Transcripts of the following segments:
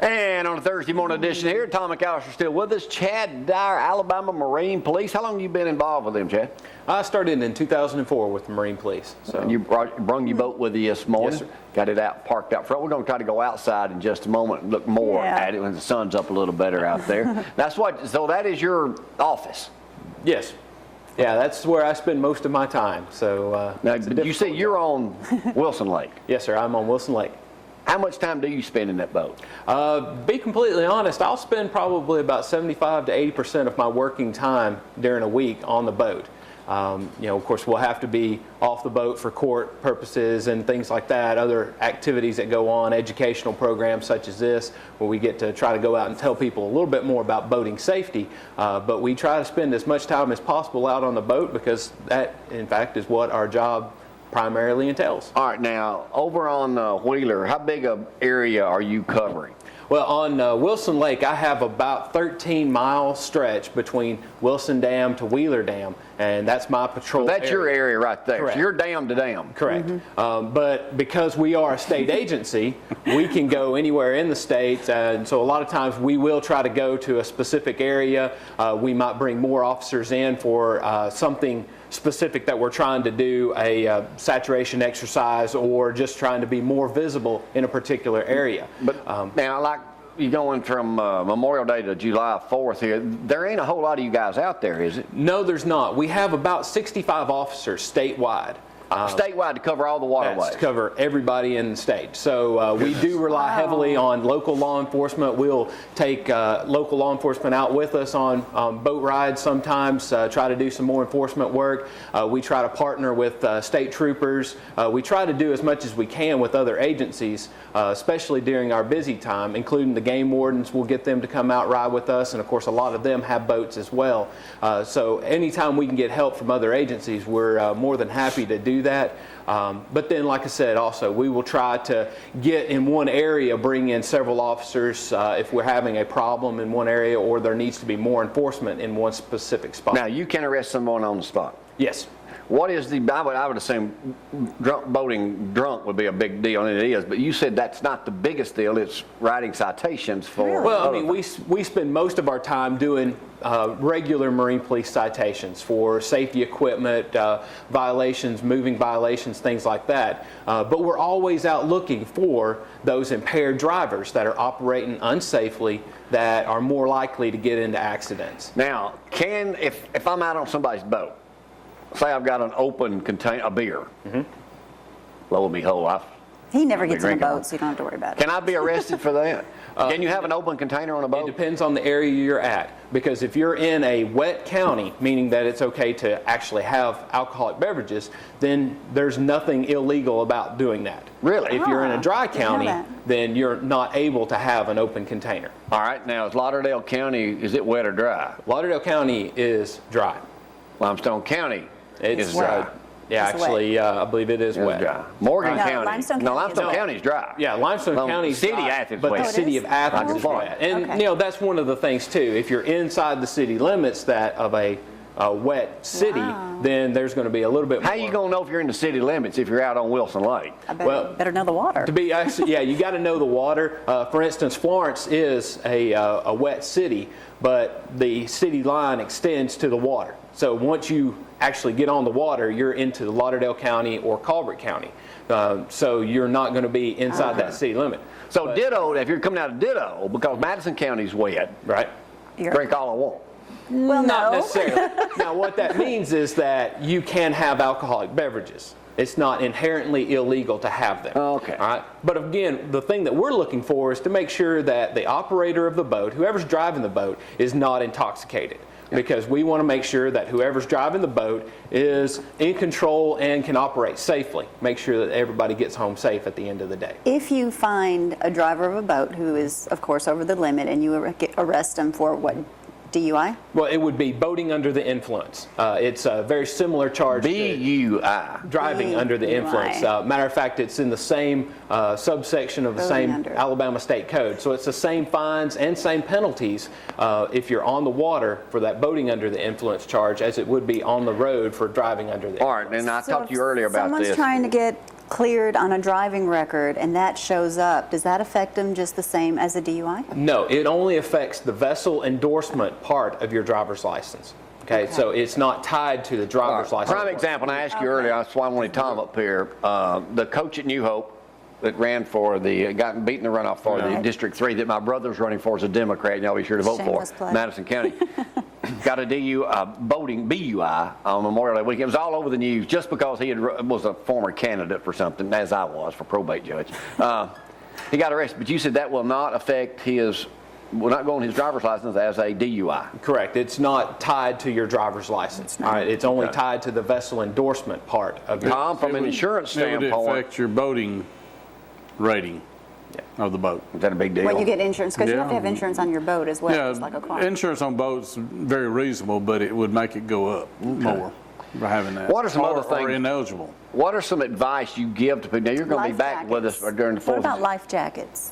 And on a Thursday morning edition here, Tom McAllister still with us. Chad Dyer, Alabama Marine Police. How long have you been involved with them, Chad? I started in 2004 with the Marine Police. So you brung your boat with you this morning. Yes, sir. Got it out, parked out front. We're going to try to go outside in just a moment and look more at it when the sun's up a little better out there. So that is your office? Yes. Yeah, that's where I spend most of my time. So now, you say you're on Wilson Lake? Yes, sir. I'm on Wilson Lake. How much time do you spend in that boat? Be completely honest, I'll spend probably about 75 to 80% of my working time during a week on the boat. Of course, we'll have to be off the boat for court purposes and things like that, other activities that go on, educational programs such as this, where we get to try to go out and tell people a little bit more about boating safety. But we try to spend as much time as possible out on the boat because that, in fact, is what our job primarily entails. All right, now, over on Wheeler, how big an area are you covering? Well, on Wilson Lake, I have about 13-mile stretch between Wilson Dam to Wheeler Dam, and that's my patrol area. That's your area right there. Correct. So you're dam to dam. Correct. But because we are a state agency, we can go anywhere in the state, and so a lot of times we will try to go to a specific area. We might bring more officers in for something specific that we're trying to do, a saturation exercise, or just trying to be more visible in a particular area. But now, like you're going from Memorial Day to July 4th here, there ain't a whole lot of you guys out there, is it? No, there's not. We have about 65 officers statewide. Statewide to cover all the waterways. Yes, to cover everybody in the state. So we do rely heavily on local law enforcement. We'll take local law enforcement out with us on boat rides sometimes, try to do some more enforcement work. We try to partner with state troopers. We try to do as much as we can with other agencies, especially during our busy time, including the game wardens. We'll get them to come out ride with us, and of course a lot of them have boats as well. So anytime we can get help from other agencies, we're more than happy to do that. But then, like I said, also we will try to get in one area, bring in several officers if we're having a problem in one area or there needs to be more enforcement in one specific spot. Now, you can arrest someone on the spot? Yes. What is the, I would assume boating drunk would be a big deal, and it is, but you said that's not the biggest deal, it's writing citations for... Well, I mean, we spend most of our time doing regular Marine Police citations for safety equipment, violations, moving violations, things like that. But we're always out looking for those impaired drivers that are operating unsafely, that are more likely to get into accidents. Now, if I'm out on somebody's boat, say I've got an open container, a beer. Lo and behold, he never gets in a boat, so you don't have to worry about it. Can I be arrested for that? Can you have an open container on a boat? It depends on the area you're at, because if you're in a wet county, meaning that it's okay to actually have alcoholic beverages, then there's nothing illegal about doing that. Really? If you're in a dry county, then you're not able to have an open container. All right, now is Lauderdale County, is it wet or dry? Lauderdale County is dry. Limestone County is dry. Yeah, actually, I believe it is wet. Dry. Morgan No, County. Limestone County is dry. Yeah, Limestone County is city dry, Athens, but wet. the city of Athens is wet. And that's one of the things too. If you're inside the city limits of a wet city, then there's going to be a little bit more. How you going to know if you're in the city limits if you're out on Wilson Lake? Better know the water. To be actually, you got to know the water. For instance, Florence is a wet city, but the city line extends to the water. So once you actually get on the water, you're into Lauderdale County or Colbert County. So you're not going to be inside that city limit. So ditto, if you're coming out of ditto, because Madison County's wet, right? Drink all I want. Well, not no. necessarily. Now, what that means is that you can have alcoholic beverages. It's not inherently illegal to have them. Okay. All right. But again, the thing that we're looking for is to make sure that the operator of the boat, whoever's driving the boat, is not intoxicated. Because we want to make sure that whoever's driving the boat is in control and can operate safely. Make sure that everybody gets home safe at the end of the day. If you find a driver of a boat who is, of course, over the limit and you arrest them for what, DUI? Well, it would be boating under the influence. It's a very similar charge DUI. to driving under the influence. Matter of fact, it's in the same subsection of the same Alabama State Code. So it's the same fines and same penalties if you're on the water for that boating under the influence charge as it would be on the road for driving under the influence. All right, and I talked to you earlier about someone's this. trying to get cleared on a driving record and that shows up, does that affect them just the same as a DUI? No, it only affects the vessel endorsement part of your driver's license. Okay, so it's not tied to the driver's license. Prime example, and I asked you earlier, that's why I wanted Tom up here. The coach at New Hope that ran for got beaten the runoff for the District 3 that my brother's running for as a Democrat, and y'all be sure to vote Shameless for, plug. Madison County. Got a boating BUI on Memorial Day weekend. It was all over the news just because he was a former candidate for something, as I was, for probate judge. He got arrested, but you said that will not affect will not go on his driver's license as a DUI. Correct. It's not tied to your driver's license. All right. It's only tied to the vessel endorsement part of your. Tom, from an insurance It would standpoint, affect your boating rating of the boat. is that a big deal? When you get insurance, because you have to Yeah. have insurance on your boat as well, Yeah, just like a car. insurance on boats is very reasonable, but it would make it go up more by having that. What are some other Or things- ineligible. What are some advice you give to people? Now, you're going to be Life back with us jackets. during the 4th. What about life jackets?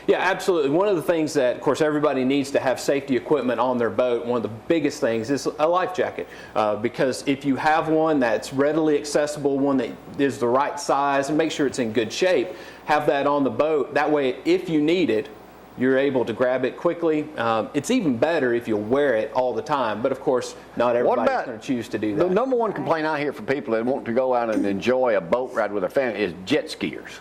Yeah, absolutely. One of the things that, of course, everybody needs to have safety equipment on their boat. One of the biggest things is a life jacket, because if you have one that's readily accessible, one that is the right size, and make sure it's in good shape, have that on the boat. That way, if you need it, you're able to grab it quickly. It's even better if you wear it all the time, but of course, not everybody's going to choose to do The that. number one complaint I hear from people that want to go out and enjoy a boat ride with their family is jet skiers.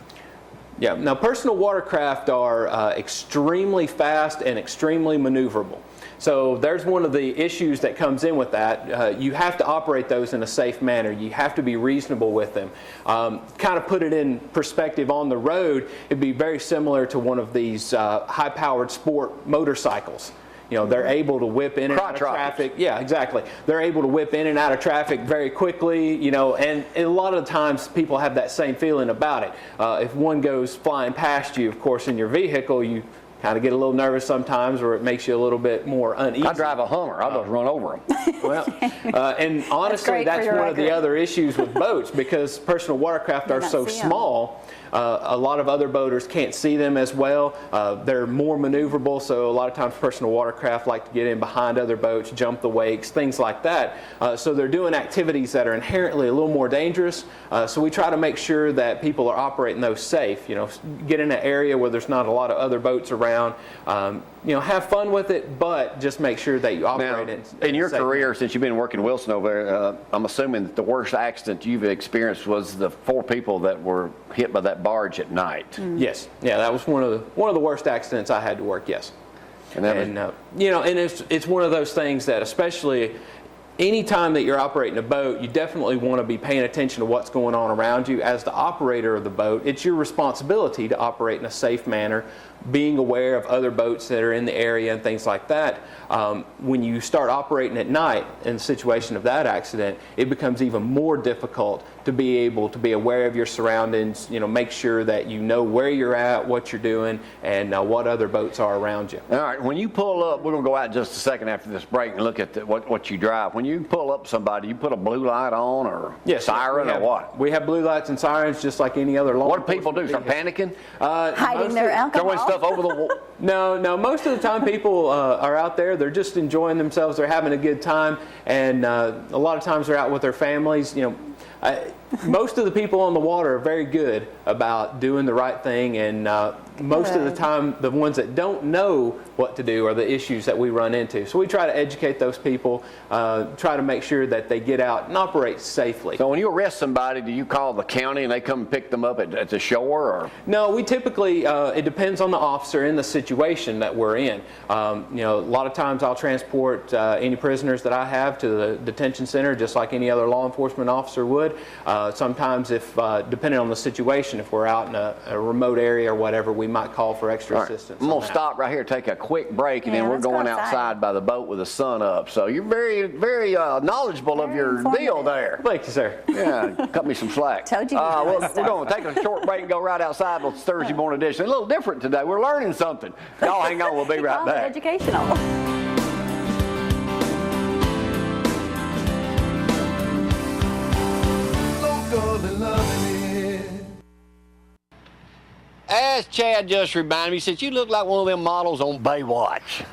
Yeah, now personal watercraft are extremely fast and extremely maneuverable. So there's one of the issues that comes in with that. You have to operate those in a safe manner. You have to be reasonable with them. Kind of put it in perspective on the road, it'd be very similar to one of these high-powered sport motorcycles. You know, they're able to whip in and out of traffic. Yeah, exactly. They're able to whip in and out of traffic very quickly, you know, and a lot of the times people have that same feeling about it. If one goes flying past you, of course, in your vehicle, you kind of get a little nervous sometimes, or it makes you a little bit more uneasy. I drive a Hummer. I'll just run over them. Well, and honestly, great for that's your one of the record. other issues with boats, because personal watercraft are not so see 'em. small. A lot of other boaters can't see them as well. They're more maneuverable, so a lot of times personal watercraft like to get in behind other boats, jump the wakes, things like that. So they're doing activities that are inherently a little more dangerous. So we try to make sure that people are operating those safe. You know, get in an area where there's not a lot of other boats around. You know, have fun with it, but just make sure that you operate In your safe career, since you've been working Wilson over there, I'm assuming that the worst accident you've experienced was the 4 people that were hit by that barge at night. Yes, yeah, that was one of the worst accidents I had to work. Yes, And that was, and you know, and it's one of those things that, especially anytime that you're operating a boat, you definitely want to be paying attention to what's going on around you. As the operator of the boat, it's your responsibility to operate in a safe manner, being aware of other boats that are in the area and things like that. When you start operating at night in the situation of that accident, it becomes even more difficult to be able to be aware of your surroundings, you know, make sure that you know where you're at, what you're doing, and what other boats are around you. all right, when you pull up, we're going to go out in just a second after this break and look at what you drive. When you pull up somebody, you put a blue light on or siren or what? We have blue lights and sirens just like any other law. What do people do? Start panicking? Hiding their alcohol. Throwing stuff over the wall? No. Most of the time, people are out there. They're just enjoying themselves. They're having a good time, and a lot of times they're out with their families. You know, most of the people on the water are very good about doing the right thing, and most of the time, the ones that don't know what to do are the issues that we run into. So we try to educate those people, try to make sure that they get out and operate safely. So when you arrest somebody, do you call the county and they come and pick them up at the shore? Or? No, we typically, it depends on the officer and the situation that we're in. You know, a lot of times I'll transport any prisoners that I have to the detention center just like any other law enforcement officer would. Sometimes if, depending on the situation, if we're out in a remote area or whatever, we might call for extra assistance. I'm going to stop right here, take a quick break, and then we're let's go going outside. outside by the boat with the sun up. So you're very, very knowledgeable of Very your informative. deal there. Thank you, sir. Yeah, cut me some slack. Told you. We're going to take a short break and go right outside with Thursday morning edition. A little different today. We're learning something. Y'all hang on. We'll be right All back. educational. As Chad just reminded me, he said, you look like one of them models on Baywatch.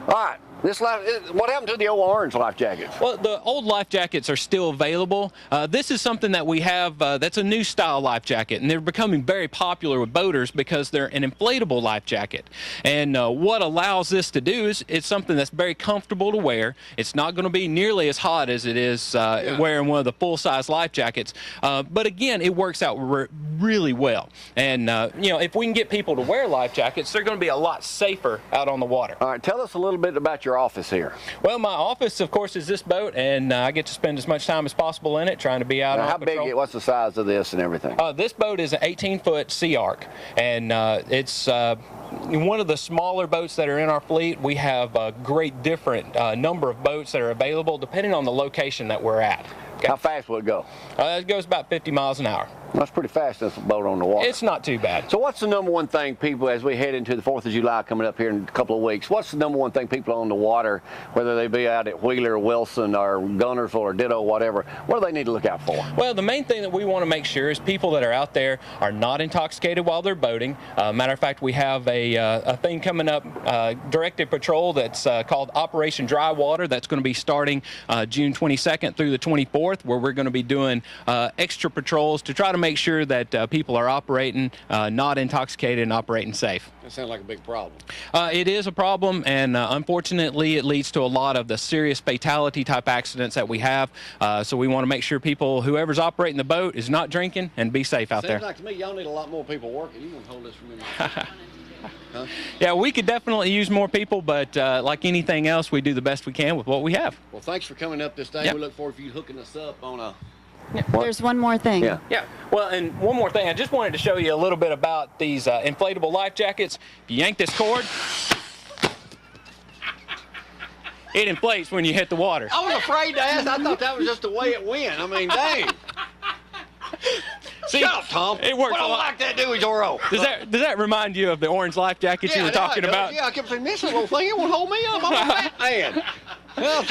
All right, What happened to the old orange life jackets? Well, the old life jackets are still available. This is something that we have that's a new style life jacket, and they're becoming very popular with boaters because they're an inflatable life jacket. And what allows this to do is it's something that's very comfortable to wear. It's not going to be nearly as hot as it is wearing one of the full-size life jackets. But again, it works out really well. And you know, if we can get people to wear life jackets, they're going to be a lot safer out on the water. All right, tell us a little bit about your office here. Well, my office, of course, is this boat, and I get to spend as much time as possible in it trying to be out on patrol. How big? What's the size of this and everything? This boat is an 18-foot Sea Arc, and it's one of the smaller boats that are in our fleet. We have a great different number of boats that are available depending on the location that we're at. Okay? How fast will it go? It goes about 50 miles an hour. That's pretty fast, this boat on the water. It's not too bad. So what's the number one thing people, as we head into the 4th of July coming up here in a couple of weeks, what's the number one thing people on the water, whether they be out at Wheeler, Wilson, or Gunnersville, or Ditto, whatever, what do they need to look out for? Well, the main thing that we want to make sure is people that are out there are not intoxicated while they're boating. Matter of fact, we have a thing coming up, directed patrol that's called Operation Dry Water. That's going to be starting June 22nd through the 24th, where we're going to be doing extra patrols to try to make sure that people are operating not intoxicated and operating safe. That sounds like a big problem. It is a problem, and unfortunately it leads to a lot of the serious fatality type accidents that we have. So we want to make sure people, whoever's operating the boat, is not drinking and be safe out there. Seems like to me y'all need a lot more people working. You want to hold this from me? Huh? Yeah, we could definitely use more people, but like anything else, we do the best we can with what we have. Well, thanks for coming up this day. Yep. We look forward to you hooking us up on a... There's one more thing. Yeah. Yeah, well, and one more thing, I just wanted to show you a little bit about these inflatable life jackets. If you yank this cord, it inflates when you hit the water. I was afraid to ask. I thought that was just the way it went. I mean, dang. See, Shut up, Tom. it works What I a don't lot. like that do is your own. Does that remind you of the orange life jackets you were talking about? Yeah, I kept saying, this little thing, it won't hold me up. I'm a fat man. Well,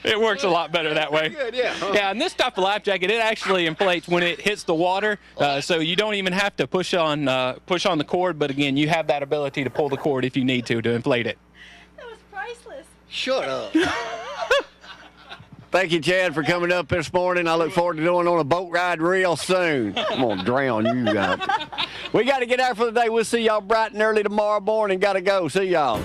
It works a lot better that way. good, yeah. Yeah, and this type of life jacket, it actually inflates when it hits the water, so you don't even have to push on the cord. But again, you have that ability to pull the cord if you need to inflate it. That was priceless. Shut up. Thank you, Chad, for coming up this morning. I look forward to doing on a boat ride real soon. I'm going to drown you guys. We got to get out for the day. We'll see y'all bright and early tomorrow morning. Got to go. See y'all.